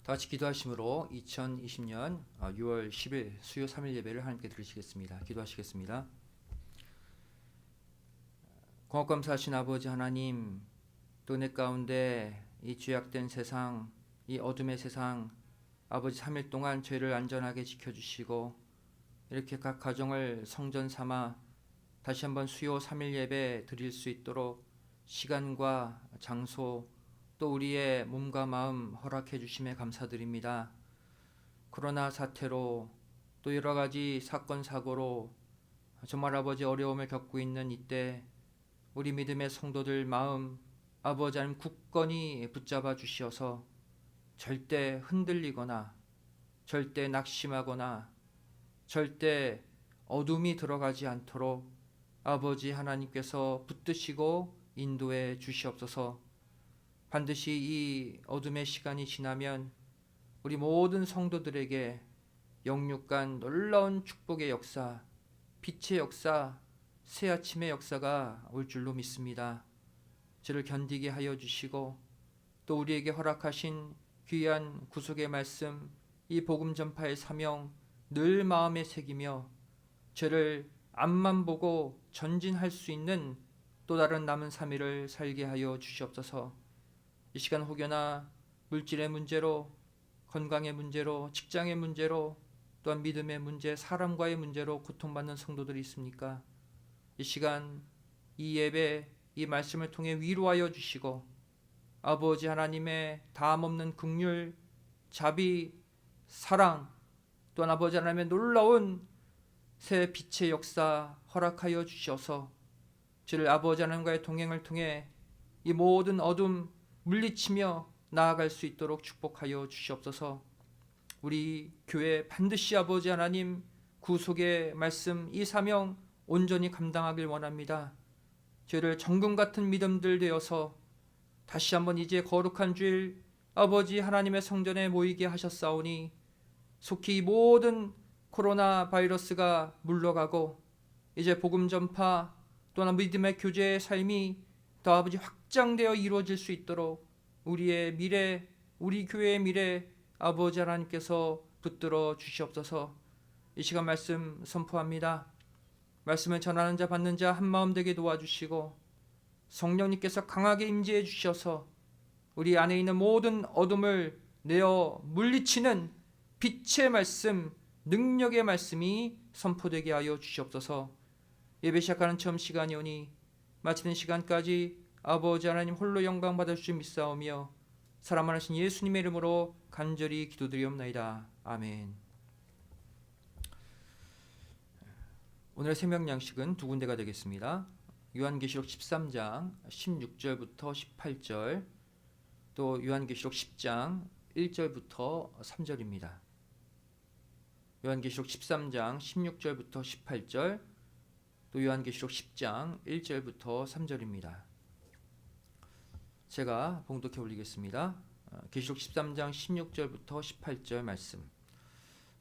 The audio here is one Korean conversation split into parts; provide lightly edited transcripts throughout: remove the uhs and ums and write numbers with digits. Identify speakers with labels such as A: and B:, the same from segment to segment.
A: 다 같이 기도하심으로 2020년 6월 10일 수요 3일 예배를 하나님께 드리시겠습니다. 기도하시겠습니다. 공업감사하신 아버지 하나님, 또 내 가운데 이 죄악된 세상, 이 어둠의 세상, 아버지 3일 동안 죄를 안전하게 지켜주시고 이렇게 각 가정을 성전 삼아 다시 한번 수요 3일 예배 드릴 수 있도록 시간과 장소, 또 우리의 몸과 마음 허락해 주심에 감사드립니다. 코로나 사태로 또 여러 가지 사건 사고로 정말 아버지 어려움을 겪고 있는 이때 우리 믿음의 성도들 마음 아버지 하나님 굳건히 붙잡아 주시어서 절대 흔들리거나 절대 낙심하거나 절대 어둠이 들어가지 않도록 아버지 하나님께서 붙드시고 인도해 주시옵소서. 반드시 이 어둠의 시간이 지나면 우리 모든 성도들에게 영육간 놀라운 축복의 역사, 빛의 역사, 새 아침의 역사가 올 줄로 믿습니다. 저를 견디게 하여 주시고 또 우리에게 허락하신 귀한 구속의 말씀, 이 복음 전파의 사명 늘 마음에 새기며 저를 앞만 보고 전진할 수 있는 또 다른 남은 3일을 살게 하여 주시옵소서. 이 시간 혹여나 물질의 문제로, 건강의 문제로, 직장의 문제로, 또한 믿음의 문제, 사람과의 문제로 고통받는 성도들이 있습니까? 이 시간 이 예배, 이 말씀을 통해 위로하여 주시고 아버지 하나님의 다함없는 긍휼, 자비, 사랑, 또한 아버지 하나님의 놀라운 새 빛의 역사 허락하여 주셔서 저를 아버지 하나님과의 동행을 통해 이 모든 어둠 물리치며 나아갈 수 있도록 축복하여 주시옵소서. 우리 교회 반드시 아버지 하나님 구속의 말씀 이 사명 온전히 감당하길 원합니다. 저희를 정금 같은 믿음들 되어서 다시 한번 이제 거룩한 주일 아버지 하나님의 성전에 모이게 하셨사오니 속히 이 모든 코로나 바이러스가 물러가고 이제 복음 전파 또한 믿음의 교제의 삶이 더 아버지 확장되어 이루어질 수 있도록 우리의 미래, 우리 교회의 미래 아버지 하나님께서 붙들어 주시옵소서. 이 시간 말씀 선포합니다. 말씀을 전하는 자 받는 자 한마음 되게 도와주시고 성령님께서 강하게 임재해 주셔서 우리 안에 있는 모든 어둠을 내어 물리치는 빛의 말씀, 능력의 말씀이 선포되게 하여 주시옵소서. 예배 시작하는 처음 시간이 오니 마치는 시간까지 아버지 하나님 홀로 영광 받아주시 믿사오며 사랑만 하신 예수님의 이름으로 간절히 기도드리옵나이다. 아멘. 오늘의 생명 양식은 두 군데가 되겠습니다. 요한계시록 13장 16절부터 18절, 또 요한계시록 10장 1절부터 3절입니다. 요한계시록 13장 16절부터 18절, 또 요한계시록 10장 1절부터 3절입니다. 제가 봉독해 올리겠습니다. 계시록 13장 16절부터 18절 말씀.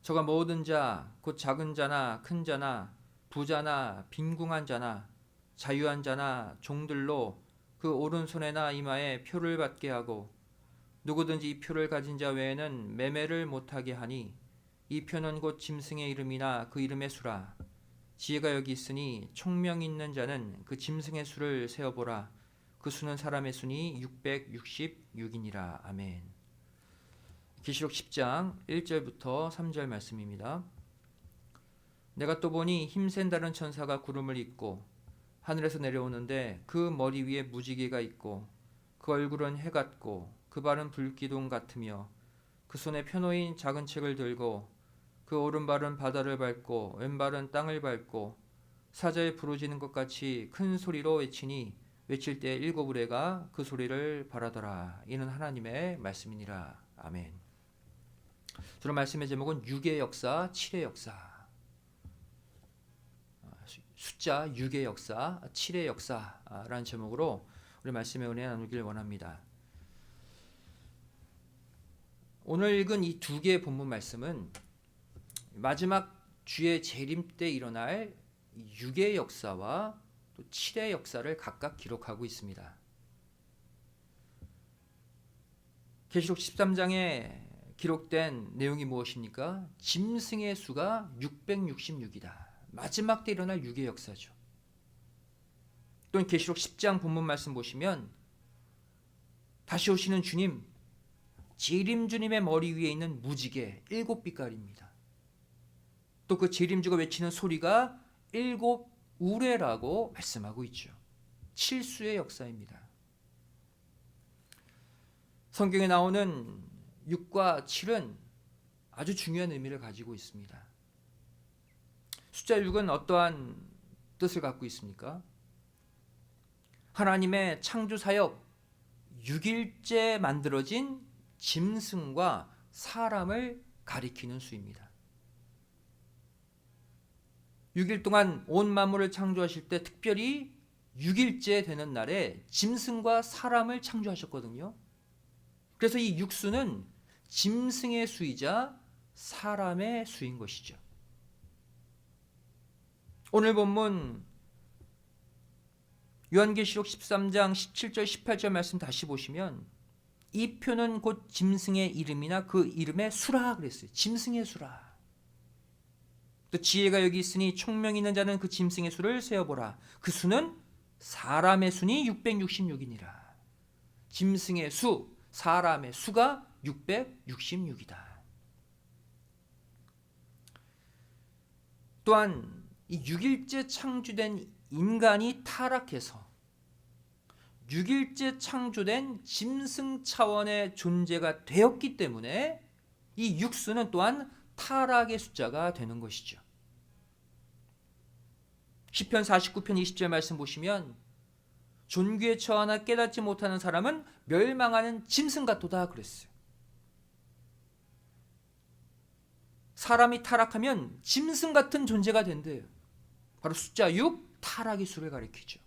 A: 저가 모든 자, 곧 작은 자나 큰 자나 부자나 빈궁한 자나 자유한 자나 종들로 그 오른손에나 이마에 표를 받게 하고 누구든지 이 표를 가진 자 외에는 매매를 못하게 하니 이 표는 곧 짐승의 이름이나 그 이름의 수라. 지혜가 여기 있으니 총명 있는 자는 그 짐승의 수를 세어보라. 그 수는 사람의 수니 666이니라. 아멘. 계시록 10장 1절부터 3절 말씀입니다. 내가 또 보니 힘센 다른 천사가 구름을 입고 하늘에서 내려오는데 그 머리 위에 무지개가 있고 그 얼굴은 해 같고 그 발은 불기둥 같으며 그 손에 펴놓인 작은 책을 들고 그 오른발은 바다를 밟고 왼발은 땅을 밟고 사자에 부르짖는 것 같이 큰 소리로 외치니 외칠 때 일곱 의뢰가 그 소리를 발하더라. 이는 하나님의 말씀이니라. 아멘. 주로 말씀의 제목은 6의 역사, 7의 역사. 숫자 6의 역사, 7의 역사라는 제목으로 우리 말씀의 은혜 나누길 원합니다. 오늘 읽은 이 두 개의 본문 말씀은 마지막 주의 재림 때 일어날 6의 역사와 또 7의 역사를 각각 기록하고 있습니다. 계시록 13장에 기록된 내용이 무엇입니까? 짐승의 수가 666이다. 마지막 때 일어날 유괴 역사죠. 또는 계시록 10장 본문 말씀 보시면 다시 오시는 주님, 재림 주님의 머리 위에 있는 무지개 7빛깔입니다. 또 그 재림주가 외치는 소리가 7우레라고 말씀하고 있죠. 7수의 역사입니다. 성경에 나오는 6과 7은 아주 중요한 의미를 가지고 있습니다. 숫자 6은 어떠한 뜻을 갖고 있습니까? 하나님의 창조 사역 6일째 만들어진 짐승과 사람을 가리키는 수입니다. 6일 동안 온 만물을 창조하실 때 특별히 6일째 되는 날에 짐승과 사람을 창조하셨거든요. 그래서 이 육수는 짐승의 수이자 사람의 수인 것이죠. 오늘 본문 요한계시록 13장 17절 18절 말씀 다시 보시면 이 표는 곧 짐승의 이름이나 그 이름의 수라 그랬어요. 짐승의 수라. 또 지혜가 여기 있으니 총명 있는 자는 그 짐승의 수를 세어보라. 그 수는 사람의 수니 666이니라. 짐승의 수, 사람의 수가 666이다. 또한 이 6일째 창조된 인간이 타락해서 6일째 창조된 짐승 차원의 존재가 되었기 때문에 이 육수는 또한 타락의 숫자가 되는 것이죠. 시편 49편 20절 말씀 보시면 존귀에 처하나 깨닫지 못하는 사람은 멸망하는 짐승 같도다 그랬어요. 사람이 타락하면 짐승 같은 존재가 된대요. 바로 숫자 6, 타락의 수를 가리키죠.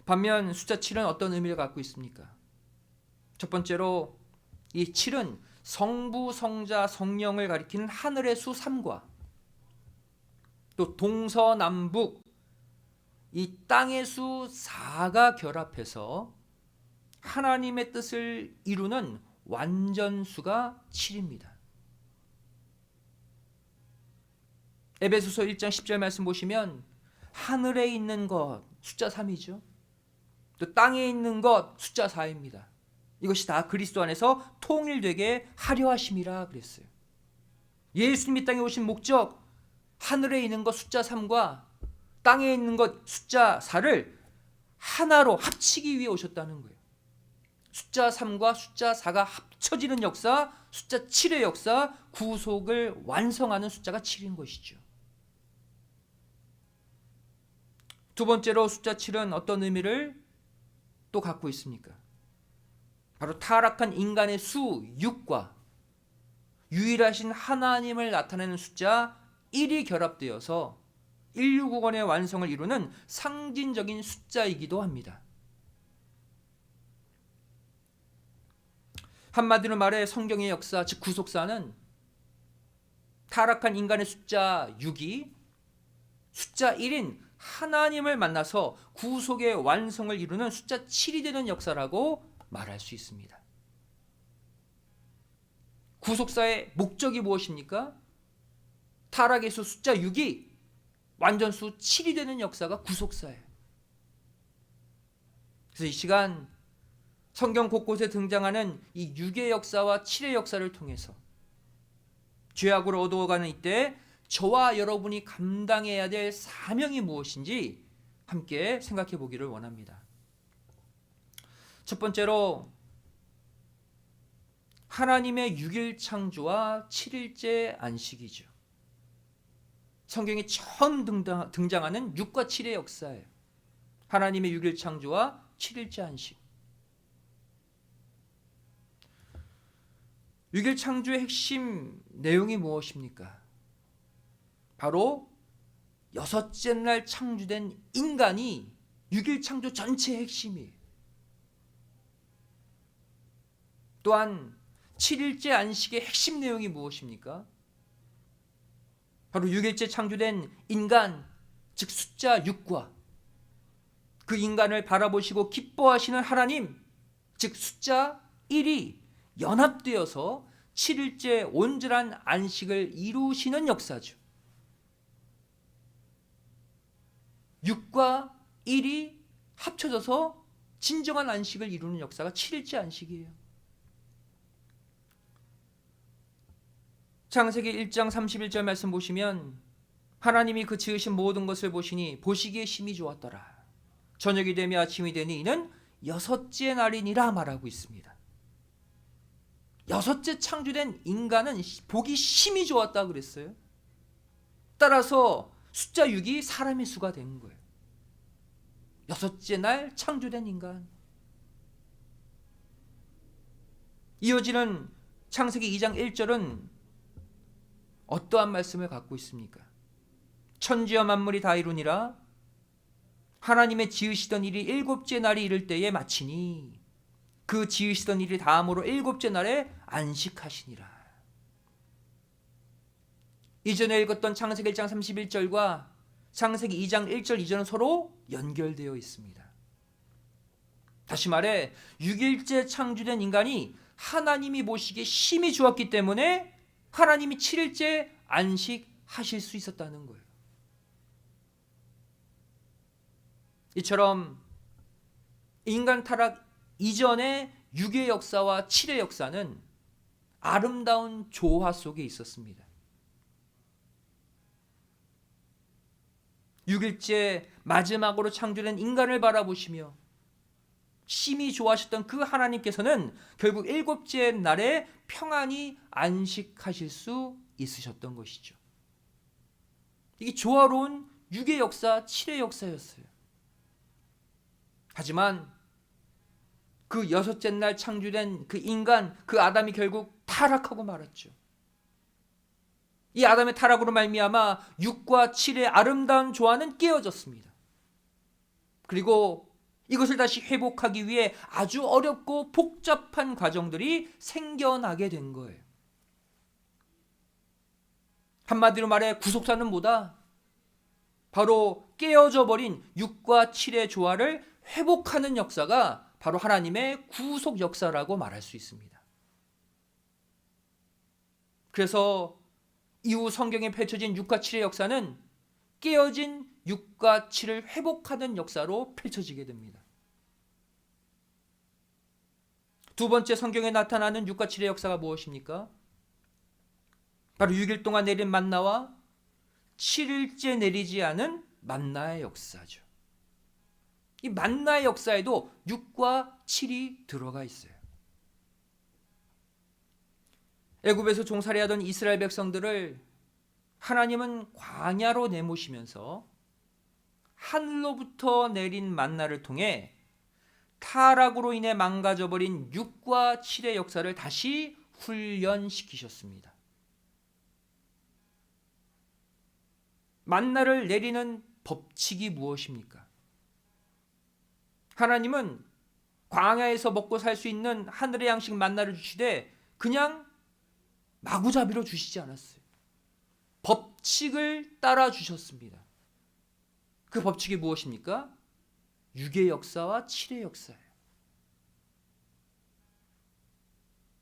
A: 반면 숫자 7은 어떤 의미를 갖고 있습니까? 첫 번째로 이 7은 성부, 성자, 성령을 가리키는 하늘의 수 3과 또 동서남북 이 땅의 수 4가 결합해서 하나님의 뜻을 이루는 완전수가 7입니다. 에베소서 1장 10절 말씀 보시면 하늘에 있는 것 숫자 3이죠. 또 땅에 있는 것 숫자 4입니다. 이것이 다 그리스도 안에서 통일되게 하려 하심이라 그랬어요. 예수님이 땅에 오신 목적, 하늘에 있는 것 숫자 3과 땅에 있는 것 숫자 4를 하나로 합치기 위해 오셨다는 거예요. 숫자 3과 숫자 4가 합쳐지는 역사, 숫자 7의 역사, 구속을 완성하는 숫자가 7인 것이죠. 두 번째로 숫자 7은 어떤 의미를 또 갖고 있습니까? 바로 타락한 인간의 수 6과 유일하신 하나님을 나타내는 숫자 1이 결합되어서 인류구원의 완성을 이루는 상징적인 숫자이기도 합니다. 한마디로 말해 성경의 역사, 즉 구속사는 타락한 인간의 숫자 6이 숫자 1인 하나님을 만나서 구속의 완성을 이루는 숫자 7이 되는 역사라고 말할 수 있습니다. 구속사의 목적이 무엇입니까? 타락의 수 숫자 6이 완전수 7이 되는 역사가 구속사예요. 그래서 이 시간 성경 곳곳에 등장하는 이 6의 역사와 7의 역사를 통해서 죄악을 어두워가는 이때 저와 여러분이 감당해야 될 사명이 무엇인지 함께 생각해 보기를 원합니다. 첫 번째로 하나님의 6일 창조와 7일째 안식이죠. 성경에 처음 등장하는 6과 7의 역사예요. 하나님의 6일 창조와 7일째 안식. 6일 창조의 핵심 내용이 무엇입니까? 바로 여섯째 날 창조된 인간이 6일 창조 전체의 핵심이에요. 또한 7일째 안식의 핵심 내용이 무엇입니까? 바로 6일째 창조된 인간, 즉 숫자 6과 그 인간을 바라보시고 기뻐하시는 하나님, 즉 숫자 1이 연합되어서 7일째 온전한 안식을 이루시는 역사죠. 6과 1이 합쳐져서 진정한 안식을 이루는 역사가 7일째 안식이에요. 창세기 1장 31절 말씀 보시면 하나님이 그 지으신 모든 것을 보시니 보시기에 심히 좋았더라. 저녁이 되며 아침이 되니 이는 여섯째 날이니라 말하고 있습니다. 여섯째 창조된 인간은 보기 심히 좋았다 그랬어요. 따라서 숫자 6이 사람의 수가 된 거예요. 여섯째 날 창조된 인간. 이어지는 창세기 2장 1절은 어떠한 말씀을 갖고 있습니까? 천지와 만물이 다 이루니라 하나님의 지으시던 일이 일곱째 날이 이를 때에 마치니 그 지으시던 일이 다음으로 일곱째 날에 안식하시니라. 이전에 읽었던 창세기 1장 31절과 창세기 2장 1절 이전은 서로 연결되어 있습니다. 다시 말해 6일째 창조된 인간이 하나님이 보시기에 심히 좋았기 때문에 하나님이 7일째 안식하실 수 있었다는 거예요. 이처럼 인간 타락 이전의 6의 역사와 7의 역사는 아름다운 조화 속에 있었습니다. 6일째 마지막으로 창조된 인간을 바라보시며 심히 좋아하셨던 그 하나님께서는 결국 7째 날에 평안히 안식하실 수 있으셨던 것이죠. 이게 조화로운 6의 역사, 7의 역사였어요. 하지만 그 여섯째 날 창조된 그 인간, 그 아담이 결국 타락하고 말았죠. 이 아담의 타락으로 말미암아 6과 7의 아름다운 조화는 깨어졌습니다. 그리고 이것을 다시 회복하기 위해 아주 어렵고 복잡한 과정들이 생겨나게 된 거예요. 한마디로 말해 구속사는 뭐다? 바로 깨어져 버린 6과 7의 조화를 회복하는 역사가 바로 하나님의 구속 역사라고 말할 수 있습니다. 그래서 이후 성경에 펼쳐진 6과 7의 역사는 깨어진 6과 7을 회복하는 역사로 펼쳐지게 됩니다. 두 번째 성경에 나타나는 6과 7의 역사가 무엇입니까? 바로 6일 동안 내린 만나와 7일째 내리지 않은 만나의 역사죠. 이 만나의 역사에도 6과 7이 들어가 있어요. 애굽에서 종살이하던 이스라엘 백성들을 하나님은 광야로 내모시면서 하늘로부터 내린 만나를 통해 타락으로 인해 망가져버린 6과 7의 역사를 다시 훈련시키셨습니다. 만나를 내리는 법칙이 무엇입니까? 하나님은 광야에서 먹고 살 수 있는 하늘의 양식 만나를 주시되 그냥 마구잡이로 주시지 않았어요. 법칙을 따라 주셨습니다. 그 법칙이 무엇입니까? 6의 역사와 7의 역사예요.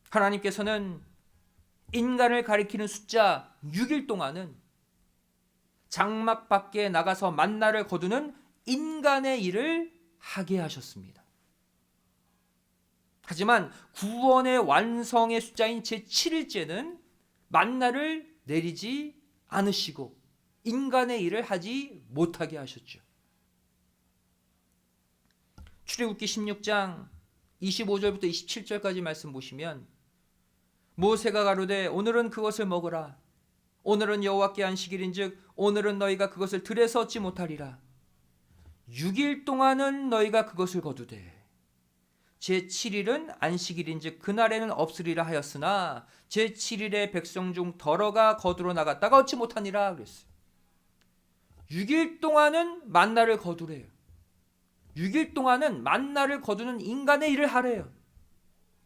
A: 하나님께서는 인간을 가리키는 숫자 6일 동안은 장막 밖에 나가서 만나를 거두는 인간의 일을 하게 하셨습니다. 하지만 구원의 완성의 숫자인 제7일째는 만나를 내리지 않으시고 인간의 일을 하지 못하게 하셨죠. 출애굽기 16장 25절부터 27절까지 말씀 보시면 모세가 가로되 오늘은 그것을 먹으라. 오늘은 여호와께 안식일인즉 오늘은 너희가 그것을 들에서 얻지 못하리라. 6일 동안은 너희가 그것을 거두되 제7일은 안식일인즉 그날에는 없으리라 하였으나 제7일에 백성 중 더러가 거두러 나갔다가 얻지 못하니라 그랬어요. 6일 동안은 만나를 거두래요. 6일 동안은 만나를 거두는 인간의 일을 하래요.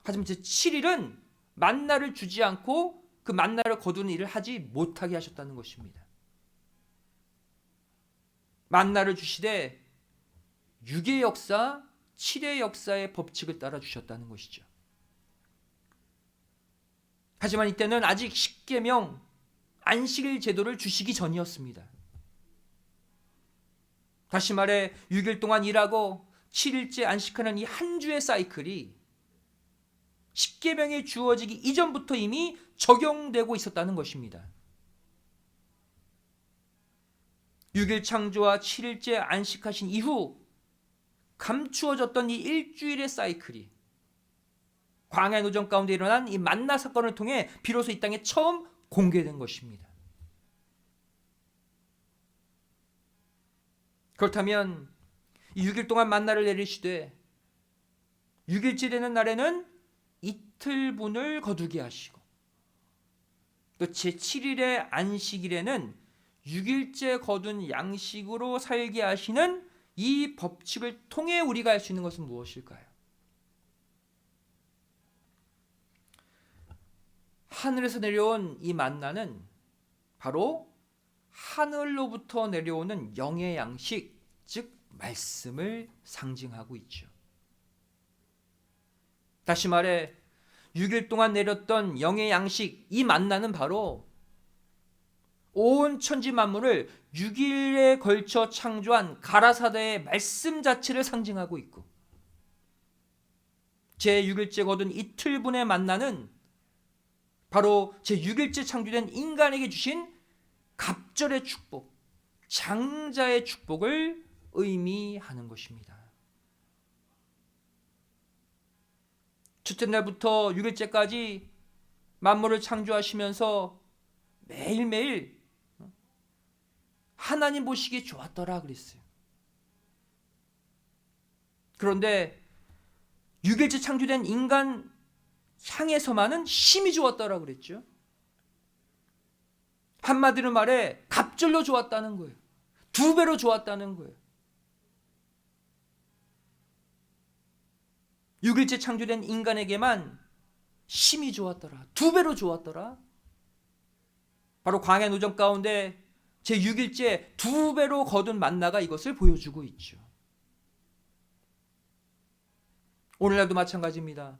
A: 하지만 제7일은 만나를 주지 않고 그 만나를 거두는 일을 하지 못하게 하셨다는 것입니다. 만나를 주시되 6의 역사, 7의 역사의 법칙을 따라 주셨다는 것이죠. 하지만 이때는 아직 십계명 안식일 제도를 주시기 전이었습니다. 다시 말해 6일 동안 일하고 7일째 안식하는 이 한 주의 사이클이 십계명이 주어지기 이전부터 이미 적용되고 있었다는 것입니다. 6일 창조와 7일째 안식하신 이후 감추어졌던 이 일주일의 사이클이 광야 노정 가운데 일어난 이 만나 사건을 통해 비로소 이 땅에 처음 공개된 것입니다. 그렇다면 이 6일 동안 만나를 내리시되 6일째 되는 날에는 이틀분을 거두게 하시고 또 제7일의 안식일에는 6일째 거둔 양식으로 살게 하시는 이 법칙을 통해 우리가 알 수 있는 것은 무엇일까요? 하늘에서 내려온 이 만나는 바로 하늘로부터 내려오는 영의 양식, 즉 말씀을 상징하고 있죠. 다시 말해 6일 동안 내렸던 영의 양식, 이 만나는 바로 온 천지 만물을 6일에 걸쳐 창조한 가라사대의 말씀 자체를 상징하고 있고, 제6일째 거둔 이틀분의 만나는 바로 제6일째 창조된 인간에게 주신 갑절의 축복, 장자의 축복을 의미하는 것입니다. 첫째 날부터 6일째까지 만물을 창조하시면서 매일매일 하나님 보시기에 좋았더라 그랬어요. 그런데 6일째 창조된 인간 향해서만은 심히 좋았더라 그랬죠. 한마디로 말해 갑절로 좋았다는 거예요. 2배로 좋았다는 거예요. 6일째 창조된 인간에게만 심히 좋았더라. 2배로 좋았더라. 바로 광야 노정 가운데 제6일째 2배로 거둔 만나가 이것을 보여주고 있죠. 오늘날도 마찬가지입니다.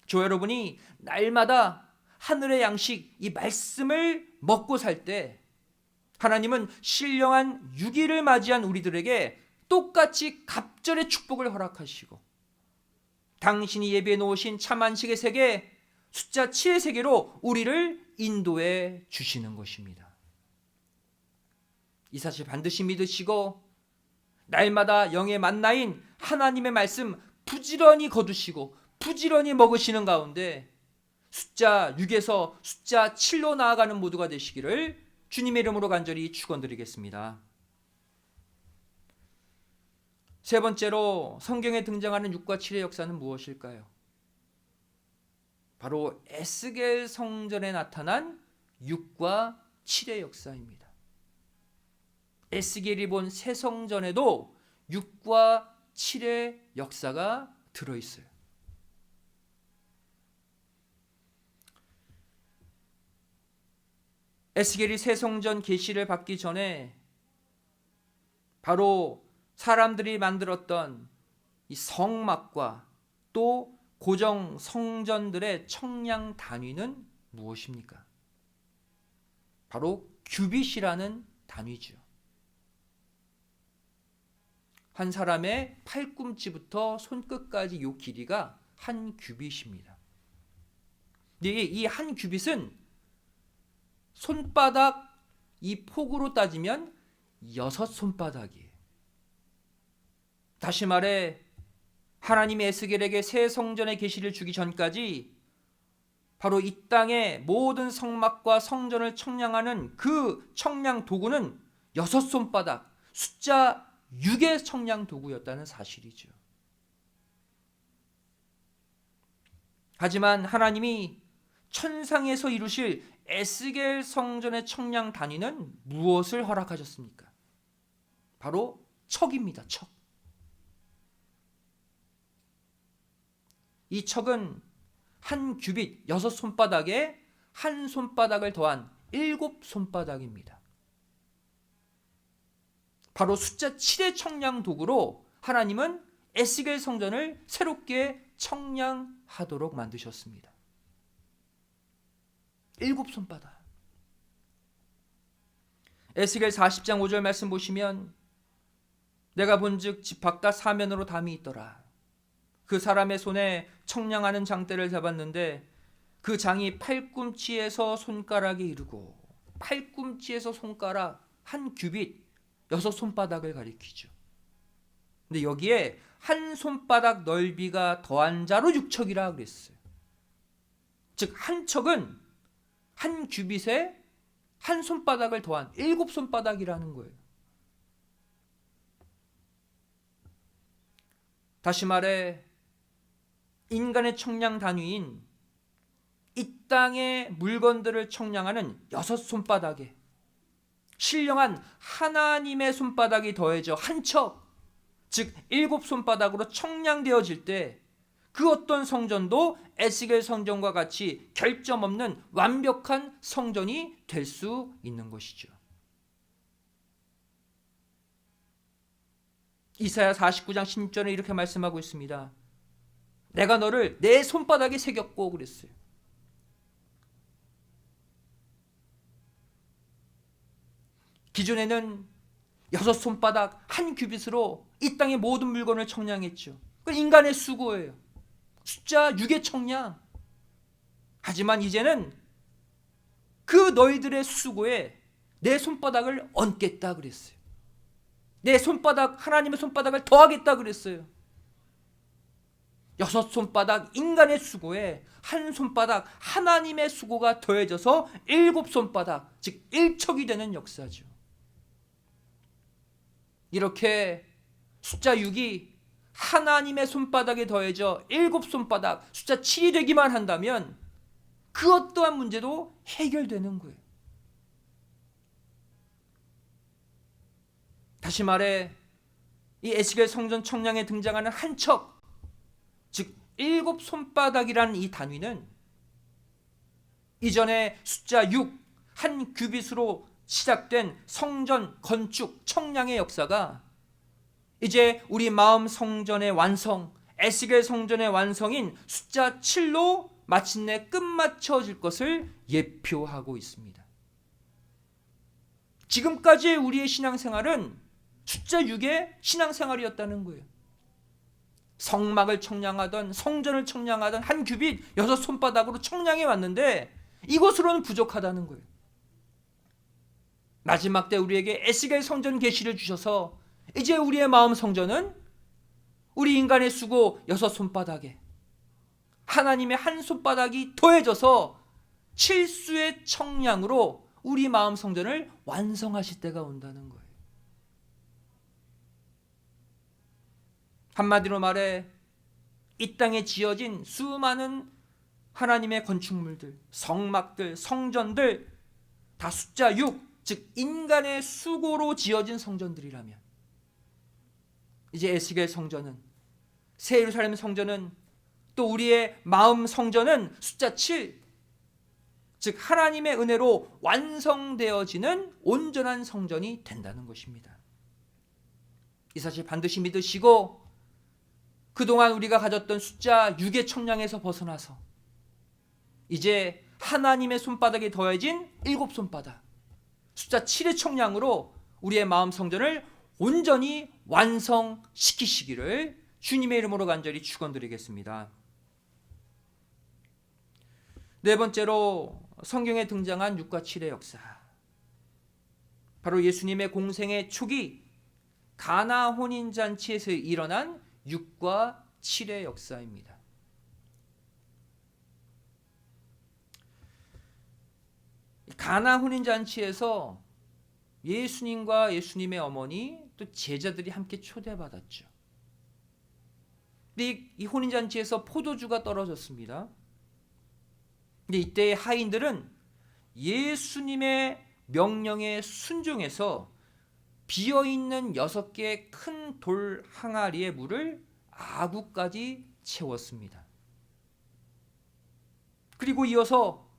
A: 저 여러분이 날마다 하늘의 양식, 이 말씀을 먹고 살 때 하나님은 신령한 6일을 맞이한 우리들에게 똑같이 갑절의 축복을 허락하시고 당신이 예비해 놓으신 참 안식의 세계, 숫자 7의 세계로 우리를 인도해 주시는 것입니다. 이 사실 반드시 믿으시고 날마다 영의 만나인 하나님의 말씀 부지런히 거두시고 부지런히 먹으시는 가운데 숫자 6에서 숫자 7로 나아가는 모두가 되시기를 주님의 이름으로 간절히 축원드리겠습니다. 세 번째로 성경에 등장하는 6과 7의 역사는 무엇일까요? 바로 에스겔 성전에 나타난 6과 7의 역사입니다. 에스겔이 본 새 성전에도 6과 7의 역사가 들어있어요. 에스겔이 새 성전 계시를 받기 전에 바로 사람들이 만들었던 이 성막과 또 고정 성전들의 청량 단위는 무엇입니까? 바로 규빗이라는 단위죠. 한 사람의 팔꿈치부터 손끝까지 이 길이가 한 규빗입니다. 이 한 규빗은 손바닥 이 폭으로 따지면 6손바닥이에요. 다시 말해 하나님이 에스겔에게 새 성전의 계시를 주기 전까지 바로 이 땅의 모든 성막과 성전을 청량하는 그 청량 도구는 6손바닥, 숫자 6의 청량 도구였다는 사실이죠. 하지만 하나님이 천상에서 이루실 에스겔 성전의 청량 단위는 무엇을 허락하셨습니까? 바로 척입니다. 척. 이 척은 한 규빗 6손바닥에 한 손바닥을 더한 7손바닥입니다. 바로 숫자 7의 청량 도구로 하나님은 에스겔 성전을 새롭게 청량하도록 만드셨습니다. 일곱 손바닥. 에스겔 40장 5절 말씀 보시면 내가 본즉 집 바깥 사면으로 담이 있더라. 그 사람의 손에 청량하는 장대를 잡았는데 그 장이 팔꿈치에서 손가락에 이르고, 팔꿈치에서 손가락 한 규빗, 6손바닥을 가리키죠. 근데 여기에 한 손바닥 넓이가 더한 자로 6척이라 그랬어요. 즉 한 척은 한 규빗에 한 손바닥을 더한 7손바닥이라는 거예요. 다시 말해 인간의 청량 단위인 이 땅의 물건들을 청량하는 6손바닥에 신령한 하나님의 손바닥이 더해져 한 척, 즉 7손바닥으로 청량되어질 때 그 어떤 성전도 에스겔 성전과 같이 결점 없는 완벽한 성전이 될 수 있는 것이죠. 이사야 49장 16절에 이렇게 말씀하고 있습니다. 내가 너를 내 손바닥에 새겼고 그랬어요. 기존에는 6손바닥 한 규빗으로 이 땅의 모든 물건을 청량했죠. 그 인간의 수고예요. 숫자 6의 청량. 하지만 이제는 그 너희들의 수고에 내 손바닥을 얹겠다 그랬어요. 내 손바닥, 하나님의 손바닥을 더하겠다 그랬어요. 6손바닥 인간의 수고에 한 손바닥 하나님의 수고가 더해져서 7손바닥, 즉 1척이 되는 역사죠. 이렇게 숫자 6이 하나님의 손바닥에 더해져 7손바닥, 숫자 7이 되기만 한다면 그 어떠한 문제도 해결되는 거예요. 다시 말해 이 에스겔 성전 청량에 등장하는 한 척, 즉 7손바닥이라는 이 단위는 이전에 숫자 6, 한 규빗으로 시작된 성전 건축 청량의 역사가 이제 우리 마음 성전의 완성, 에스겔 성전의 완성인 숫자 7로 마침내 끝마쳐질 것을 예표하고 있습니다. 지금까지의 우리의 신앙생활은 숫자 6의 신앙생활이었다는 거예요. 성막을 청량하던, 성전을 청량하던 한 규빗 6손바닥으로 청량해 왔는데 이것으로는 부족하다는 거예요. 마지막 때 우리에게 에스겔 성전 계시를 주셔서 이제 우리의 마음 성전은 우리 인간의 수고 6손바닥에 하나님의 한 손바닥이 더해져서 7수의 청량으로 우리 마음 성전을 완성하실 때가 온다는 거예요. 한마디로 말해 이 땅에 지어진 수많은 하나님의 건축물들, 성막들, 성전들 다 숫자 6, 즉 인간의 수고로 지어진 성전들이라면 이제 에스겔 성전은, 새 예루살렘 성전은, 또 우리의 마음 성전은 숫자 7, 즉 하나님의 은혜로 완성되어지는 온전한 성전이 된다는 것입니다. 이 사실 반드시 믿으시고 그동안 우리가 가졌던 숫자 6의 청량에서 벗어나서 이제 하나님의 손바닥에 더해진 7손바닥, 숫자 7의 청량으로 우리의 마음 성전을 온전히 완성시키시기를 주님의 이름으로 간절히 축원드리겠습니다. 네 번째로 성경에 등장한 6과 7의 역사, 바로 예수님의 공생의 초기 가나 혼인잔치에서 일어난 6과 7의 역사입니다. 가나 혼인잔치에서 예수님과 예수님의 어머니 또 제자들이 함께 초대받았죠. 근데 이 혼인잔치에서 포도주가 떨어졌습니다. 근데 이때 하인들은 예수님의 명령에 순종해서 비어있는 6개의 큰 돌 항아리의 물을 아구까지 채웠습니다. 그리고 이어서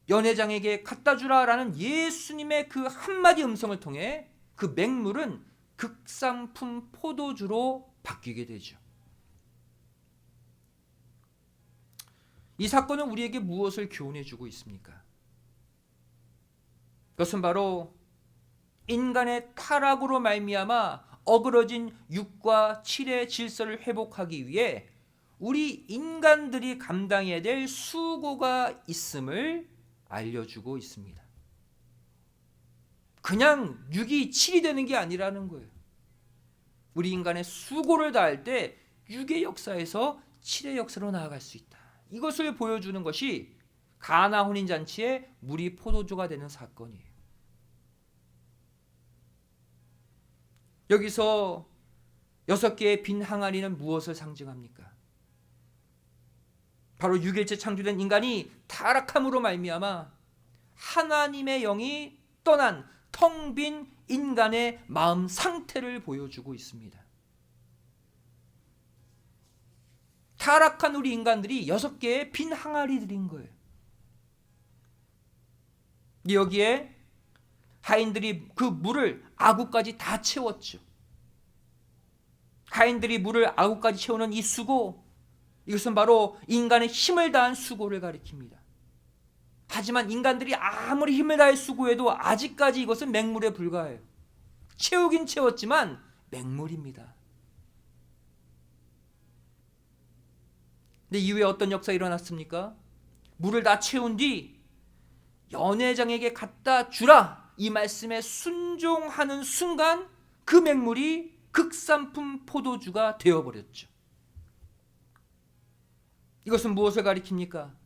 A: 연회장에게 갖다 주라라는 예수님의 그 한마디 음성을 통해 그 맹물은 극상품 포도주로 바뀌게 되죠. 이 사건은 우리에게 무엇을 교훈해 주고 있습니까? 그것은 바로 인간의 타락으로 말미암아 어그러진 6과 7의 질서를 회복하기 위해 우리 인간들이 감당해야 될 수고가 있음을 알려주고 있습니다. 그냥 6이 7이 되는 게 아니라는 거예요. 우리 인간의 수고를 다할 때 6의 역사에서 7의 역사로 나아갈 수 있다. 이것을 보여주는 것이 가나 혼인잔치의 물이 포도주가 되는 사건이에요. 여기서 6개의 빈 항아리는 무엇을 상징합니까? 바로 6일째 창조된 인간이 타락함으로 말미암아 하나님의 영이 떠난 텅 빈 인간의 마음 상태를 보여주고 있습니다. 타락한 우리 인간들이 6개의 빈 항아리들인 거예요. 여기에 하인들이 그 물을 아구까지 다 채웠죠. 하인들이 물을 아구까지 채우는 이 수고, 이것은 바로 인간의 힘을 다한 수고를 가리킵니다. 하지만 인간들이 아무리 힘을 다해 수고해도 아직까지 이것은 맹물에 불과해요. 채우긴 채웠지만 맹물입니다. 근데 이후에 어떤 역사가 일어났습니까? 물을 다 채운 뒤 연회장에게 갖다 주라, 이 말씀에 순종하는 순간 그 맹물이 극산품 포도주가 되어버렸죠. 이것은 무엇을 가리킵니까?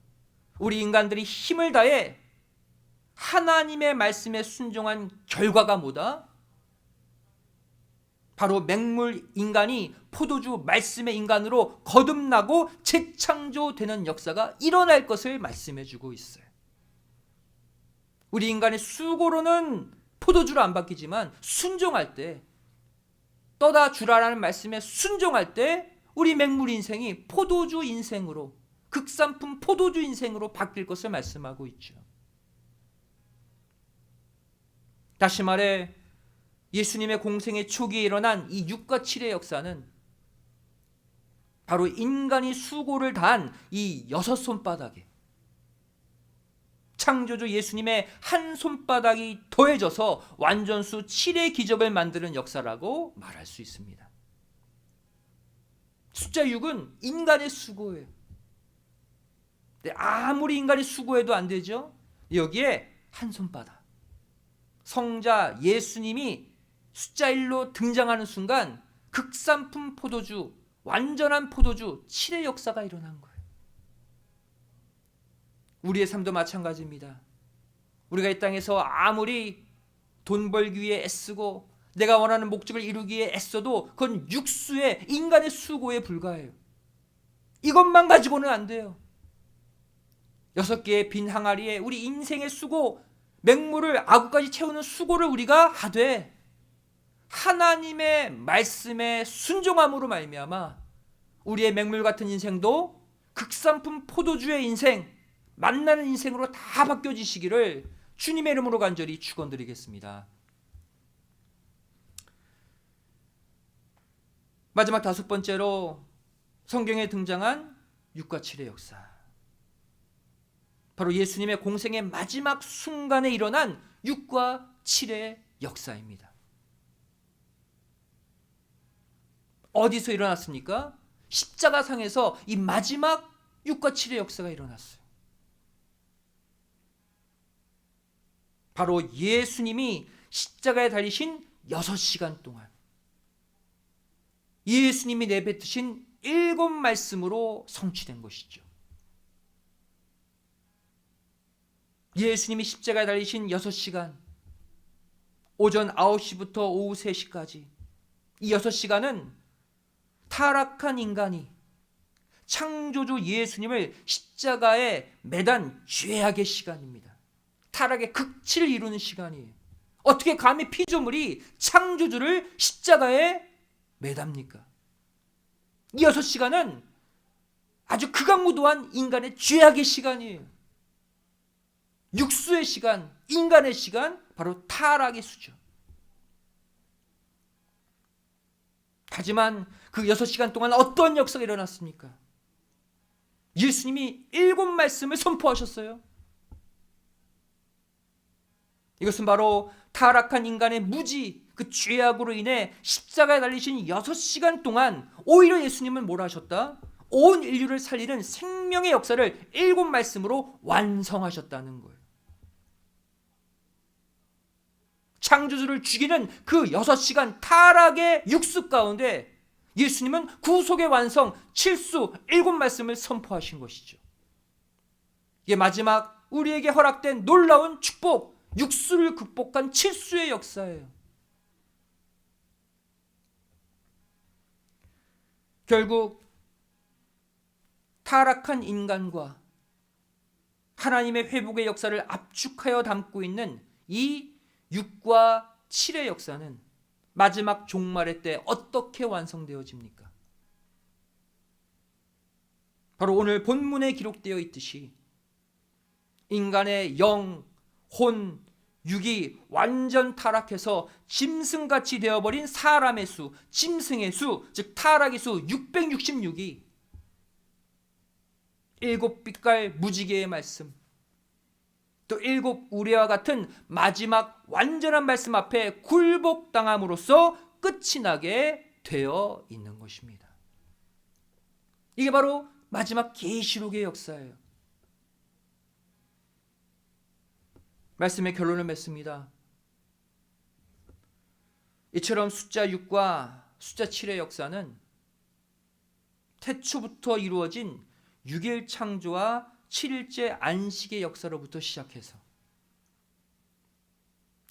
A: 우리 인간들이 힘을 다해 하나님의 말씀에 순종한 결과가 뭐다? 바로 맹물 인간이 포도주 말씀의 인간으로 거듭나고 재창조되는 역사가 일어날 것을 말씀해 주고 있어요. 우리 인간의 수고로는 포도주로 안 바뀌지만 순종할 때, 떠다 주라라는 말씀에 순종할 때 우리 맹물 인생이 포도주 인생으로, 극산품 포도주 인생으로 바뀔 것을 말씀하고 있죠. 다시 말해 예수님의 공생의 초기에 일어난 이 6과 7의 역사는 바로 인간이 수고를 다한 이 6손바닥에 창조주 예수님의 한 손바닥이 더해져서 완전수 7의 기적을 만드는 역사라고 말할 수 있습니다. 숫자 6은 인간의 수고예요. 아무리 인간이 수고해도 안 되죠. 여기에 한 손바닥, 성자 예수님이 숫자 1로 등장하는 순간 극산품 포도주, 완전한 포도주 7의 역사가 일어난 거예요. 우리의 삶도 마찬가지입니다. 우리가 이 땅에서 아무리 돈 벌기 위해 애쓰고 내가 원하는 목적을 이루기 위해 애써도 그건 육수의 인간의 수고에 불과해요. 이것만 가지고는 안 돼요. 6개의 빈 항아리에 우리 인생의 수고, 맹물을 아구까지 채우는 수고를 우리가 하되 하나님의 말씀에 순종함으로 말미암아 우리의 맹물 같은 인생도 극산품 포도주의 인생, 만나는 인생으로 다 바뀌어지시기를 주님의 이름으로 간절히 축원드리겠습니다. 마지막 5번째로 성경에 등장한 6과 7의 역사, 바로 예수님의 공생의 마지막 순간에 일어난 6과 7의 역사입니다. 어디서 일어났습니까? 십자가상에서 이 마지막 6과 7의 역사가 일어났어요. 바로 예수님이 십자가에 달리신 6시간 동안 예수님이 내뱉으신 7말씀으로 성취된 것이죠. 예수님이 십자가에 달리신 6시간, 오전 9시부터 오후 3시까지, 이 6시간은 타락한 인간이 창조주 예수님을 십자가에 매단 죄악의 시간입니다. 타락의 극치를 이루는 시간이에요. 어떻게 감히 피조물이 창조주를 십자가에 매답니까? 이 6시간은 아주 극악무도한 인간의 죄악의 시간이에요. 육수의 시간, 인간의 시간, 바로 타락의 수죠. 하지만 그 6시간 동안 어떤 역사가 일어났습니까? 예수님이 7말씀을 선포하셨어요. 이것은 바로 타락한 인간의 무지, 그 죄악으로 인해 십자가에 달리신 6시간 동안 오히려 예수님은 뭘 하셨다? 온 인류를 살리는 생명의 역사를 7말씀으로 완성하셨다는 거예요. 창조주를 죽이는 그 6시간 타락의 육수 가운데 예수님은 구속의 완성 7수 7말씀을 선포하신 것이죠. 이게 마지막 우리에게 허락된 놀라운 축복, 육수를 극복한 7수의 역사예요. 결국 타락한 인간과 하나님의 회복의 역사를 압축하여 담고 있는 이 6과 7의 역사는 마지막 종말의 때 어떻게 완성되어집니까? 바로 오늘 본문에 기록되어 있듯이 인간의 영, 혼, 육이 완전 타락해서 짐승같이 되어버린 사람의 수, 짐승의 수, 즉 타락의 수 666이 7빛깔 무지개의 말씀, 또 7 우레와 같은 마지막 완전한 말씀 앞에 굴복당함으로써 끝이 나게 되어 있는 것입니다. 이게 바로 마지막 계시록의 역사예요. 말씀의 결론을 맺습니다. 이처럼 숫자 6과 숫자 7의 역사는 태초부터 이루어진 6일 창조와 7일째 안식의 역사로부터 시작해서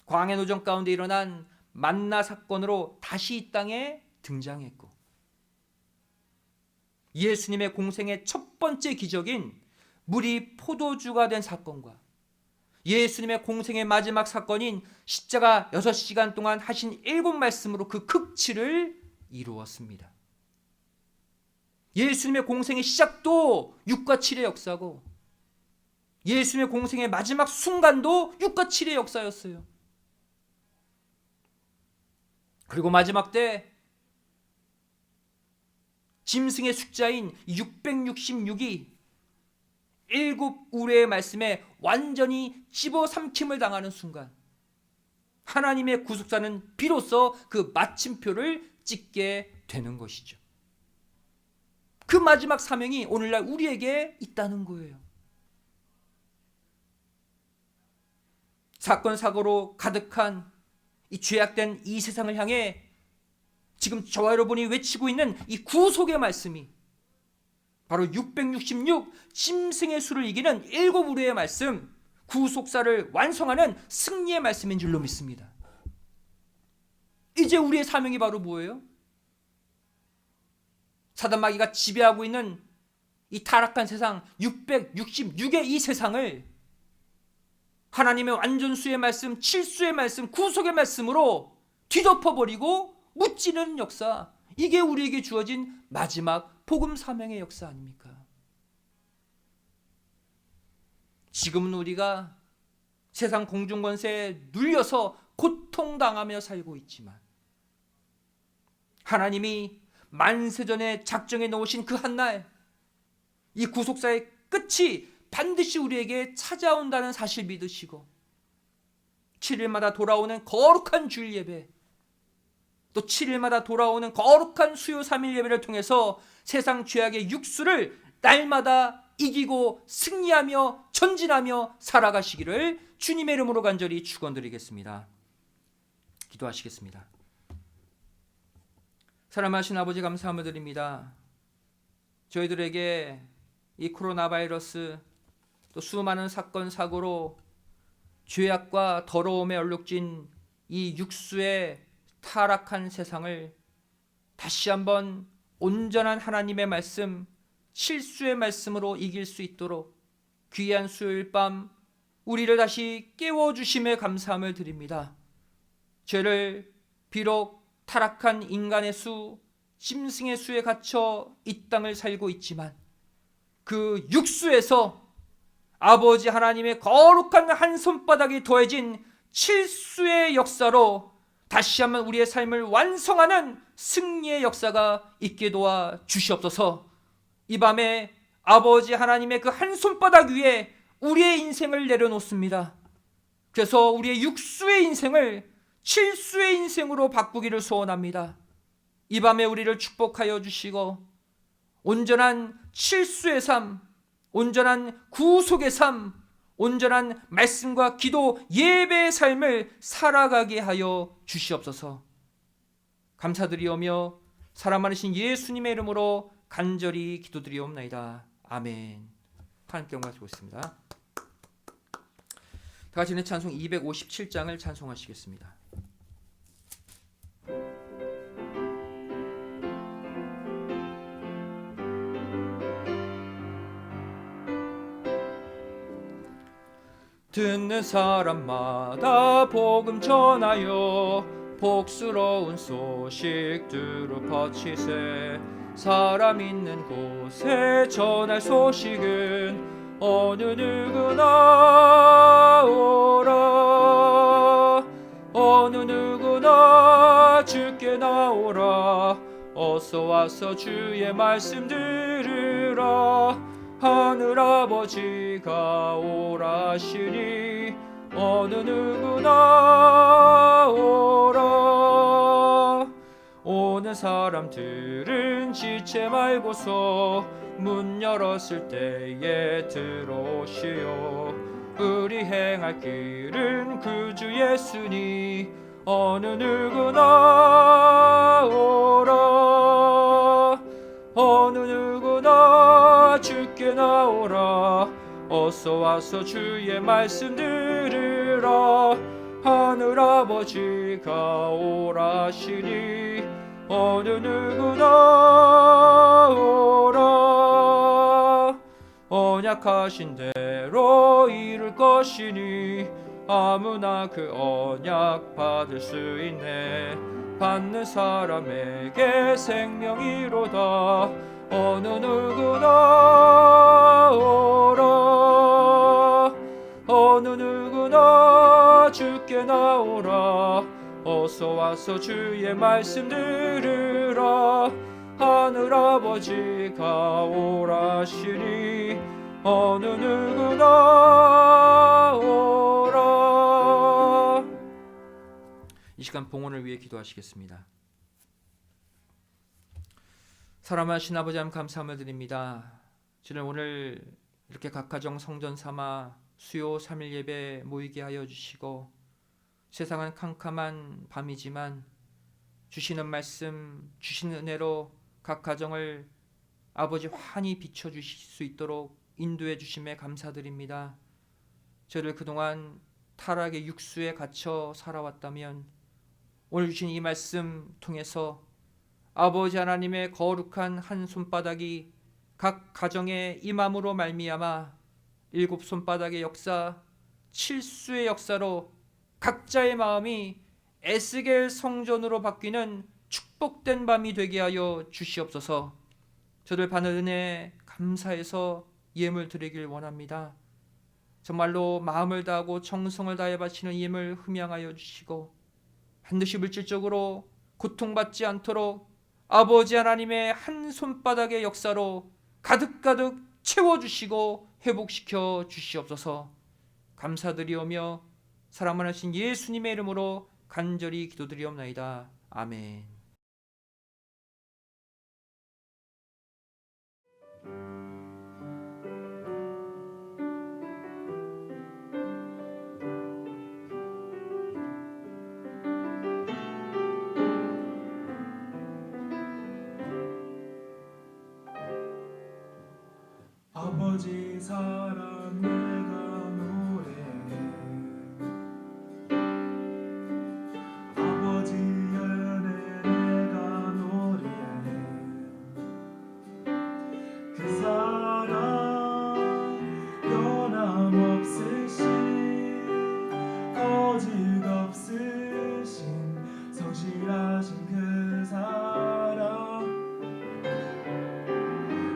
A: 광해 노정 가운데 일어난 만나 사건으로 다시 이 땅에 등장했고, 예수님의 공생의 첫 번째 기적인 물이 포도주가 된 사건과 예수님의 공생의 마지막 사건인 십자가 6시간 동안 하신 7말씀으로 그 극치를 이루었습니다. 예수님의 공생의 시작도 6과 7의 역사고 예수님의 공생의 마지막 순간도 6과 7의 역사였어요. 그리고 마지막 때 짐승의 숫자인 666이 7 우레의 말씀에 완전히 집어삼킴을 당하는 순간 하나님의 구속사는 비로소 그 마침표를 찍게 되는 것이죠. 그 마지막 사명이 오늘날 우리에게 있다는 거예요. 사건 사고로 가득한 이 죄악된 이 세상을 향해 지금 저와 여러분이 외치고 있는 이 구속의 말씀이 바로 666 짐승의 수를 이기는 7 우레의 말씀, 구속사를 완성하는 승리의 말씀인 줄로 믿습니다. 이제 우리의 사명이 바로 뭐예요? 사단 마귀가 지배하고 있는 이 타락한 세상 666의 이 세상을 하나님의 완전수의 말씀, 7수의 말씀, 구속의 말씀으로 뒤덮어버리고 무찌르는 역사, 이게 우리에게 주어진 마지막 복음 사명의 역사 아닙니까? 지금은 우리가 세상 공중권세에 눌려서 고통당하며 살고 있지만 하나님이 만세전에 작정해 놓으신 그 한날 이 구속사의 끝이 반드시 우리에게 찾아온다는 사실 믿으시고 7일마다 돌아오는 거룩한 주일 예배, 또 7일마다 돌아오는 거룩한 수요 3일 예배를 통해서 세상 죄악의 육수를 날마다 이기고 승리하며 전진하며 살아가시기를 주님의 이름으로 간절히 축원드리겠습니다. 기도하시겠습니다. 사랑하신 아버지, 감사함을 드립니다. 저희들에게 이 코로나 바이러스 또 수많은 사건 사고로 죄악과 더러움에 얼룩진 이 육수의 타락한 세상을 다시 한번 온전한 하나님의 말씀, 실수의 말씀으로 이길 수 있도록 귀한 수요일 밤 우리를 다시 깨워주심에 감사함을 드립니다. 죄를 비록 타락한 인간의 수, 짐승의 수에 갇혀 이 땅을 살고 있지만 그 육수에서 아버지 하나님의 거룩한 한 손바닥이 더해진 7수의 역사로 다시 한번 우리의 삶을 완성하는 승리의 역사가 있게 도와 주시옵소서. 이 밤에 아버지 하나님의 그 한 손바닥 위에 우리의 인생을 내려놓습니다. 그래서 우리의 육수의 인생을 칠수의 인생으로 바꾸기를 소원합니다. 이 밤에 우리를 축복하여 주시고 온전한 칠수의 삶, 온전한 구속의 삶, 온전한 말씀과 기도, 예배의 삶을 살아가게 하여 주시옵소서. 감사드리오며 사랑 많으신 예수님의 이름으로 간절히 기도드리옵나이다. 아멘. 하나님께 영광 드리겠습니다. 다 같이 내 찬송 257장을 찬송하시겠습니다. 듣는 사람마다 복음 전하여 복스러운 소식 두루 퍼치세. 사람 있는 곳에 전할 소식은 어느 누구나 오라. 어느 누구나 주께 나오라. 어서 와서 주의 말씀 들으라. 하늘아버지가 오라시니 어느 누구나 오라. 오는 사람들은 지체 말고서 문 열었을 때에 들어오시오. 우리 행할 길은 그 주 예수니 어느 누구나 오라. 어느 누구나 주께 나오라. 어서 와서 주의 말씀 들으라. 하늘아버지가 오라시니 어느 누구나 오라. 언약하신 대로 이룰 것이니 아무나 그 언약 받을 수 있네. 받는 사람에게 생명이로다. 어느 누구나 오라. 어느 누구나 주께 나오라. 어서 와서 주의 말씀 들으라. 하늘아버지가 오라시니 어느 누구나 오라. 이 시간 봉헌을 위해 기도하시겠습니다. 사랑하신 아버지 하나님 감사함을 드립니다. 주님 오늘 이렇게 각 가정 성전 삼아 수요 3일 예배 모이게 하여 주시고 세상은 캄캄한 밤이지만 주시는 말씀 주시는 은혜로 각 가정을 아버지 환히 비춰주실 수 있도록 인도해 주심에 감사드립니다. 저를 그동안 타락의 육수에 갇혀 살아왔다면 오늘 주신 이 말씀 통해서 아버지 하나님의 거룩한 한 손바닥이 각 가정에 임함으로 말미암아 7 손바닥의 역사, 7수의 역사로 각자의 마음이 에스겔 성전으로 바뀌는 축복된 밤이 되게 하여 주시옵소서. 저를 받는 은혜 감사해서 예물 드리길 원합니다. 정말로 마음을 다하고 정성을 다해 바치는 예물 흠양하여 주시고 반드시 물질적으로 고통받지 않도록 아버지 하나님의 한 손바닥의 역사로 가득가득 채워주시고 회복시켜 주시옵소서. 감사드리오며 사랑 많으신 예수님의 이름으로 간절히 기도드리옵나이다. 아멘.
B: 아버지 사랑 내가 노래해. 아버지 은혜 내가 노래해. 그 사랑 변함없으신 거짓 없으신 성실하신 그 사랑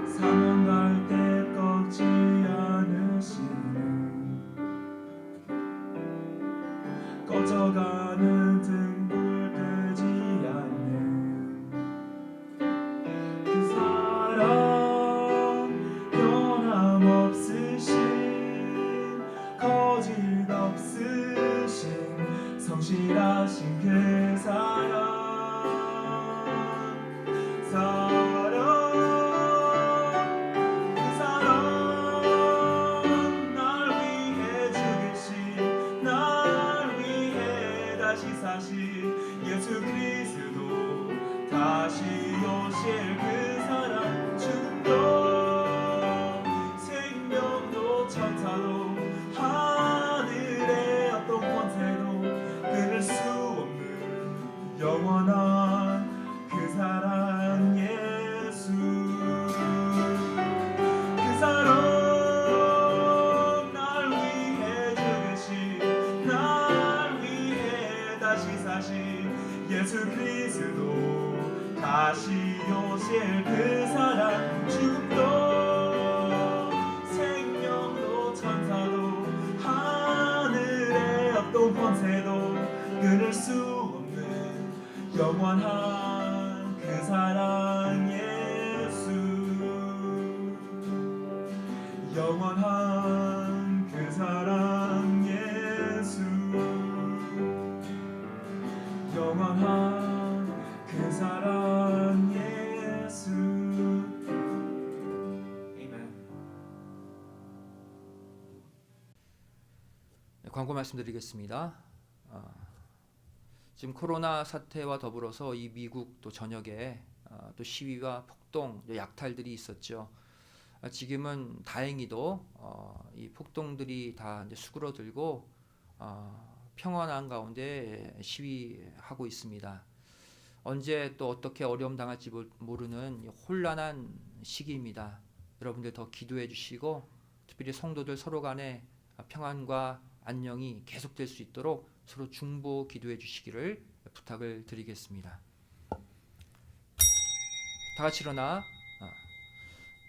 B: 사명 갈 때 꺾지 않으시는 다시 오실 그 사랑 죽음도 생명도 천사도 하늘의 어떤 권세도 끊을 수 없는 영원한 그 사랑 예수 그 사랑 날 위해 죽으신 날 위해 다시 사신 예수 그리스도 다시 오실 그 사랑 죽음도 생명도 천사도 하늘의 어떤 권세도 끊을 수 없는 영원한 그 사랑 예수 영원한 그 사랑 예수 영원한 그 사랑 예수 아멘.
A: 광고 말씀드리겠습니다. 지금 코로나 사태와 더불어서 이 미국 또 전역에 또 시위와 폭동, 약탈들이 있었죠. 지금은 다행히도 이 폭동들이 다 이제 수그러들고 평안한 가운데 시위하고 있습니다. 언제 또 어떻게 어려움 당할지 모르는 혼란한 시기입니다. 여러분들 더 기도해 주시고 특별히 성도들 서로 간에 평안과 안녕이 계속될 수 있도록 서로 중보 기도해 주시기를 부탁을 드리겠습니다. 다 같이 일어나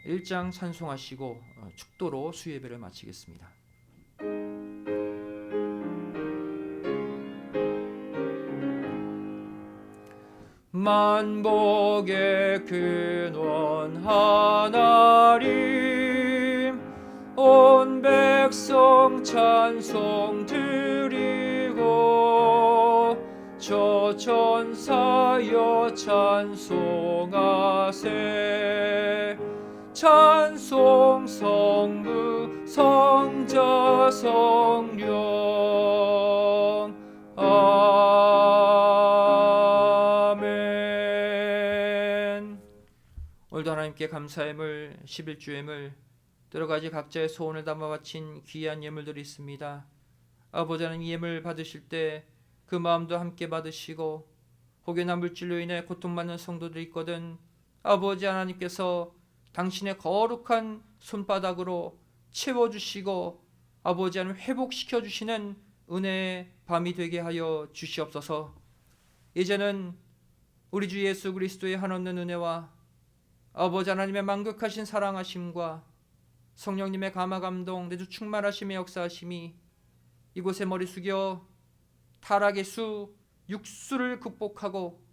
A: 1장 찬송하시고 축도로 수예배를 마치겠습니다. 만복의 근원 하나님 온 백성 찬송 드리고 저 천사여 찬송하세 찬송 성부 성자 성령 아멘. 오늘도 하나님께 감사의 예물 11주 예물 여러 가지 각자의 소원을 담아 바친 귀한 예물들이 있습니다. 아버지 하나님 이 예물 받으실 때 그 마음도 함께 받으시고 혹여나 물질로 인해 고통받는 성도들이 있거든 아버지 하나님께서 당신의 거룩한 손바닥으로 채워주시고 아버지 하나님 회복시켜 주시는 은혜의 밤이 되게 하여 주시옵소서. 이제는 우리 주 예수 그리스도의 한없는 은혜와 아버지 하나님의 만극하신 사랑하심과 성령님의 감화감동 내주 충만하심의 역사하심이 이곳에 머리 숙여 타락의 수 육수를 극복하고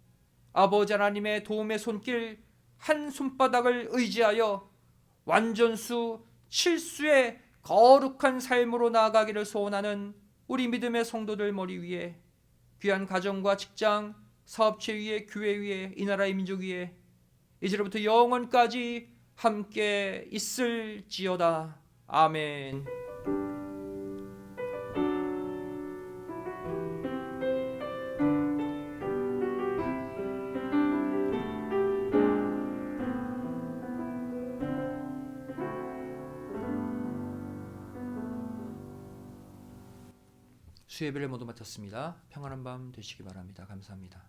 A: 아버지 하나님의 도움의 손길 한 손바닥을 의지하여 완전수 칠수의 거룩한 삶으로 나아가기를 소원하는 우리 믿음의 성도들 머리 위에 귀한 가정과 직장 사업체 위에 교회 위에 이 나라의 민족 위에 이제로부터 영원까지 함께 있을지어다. 아멘. 수예배를 모두 마쳤습니다. 평안한 밤 되시기 바랍니다. 감사합니다.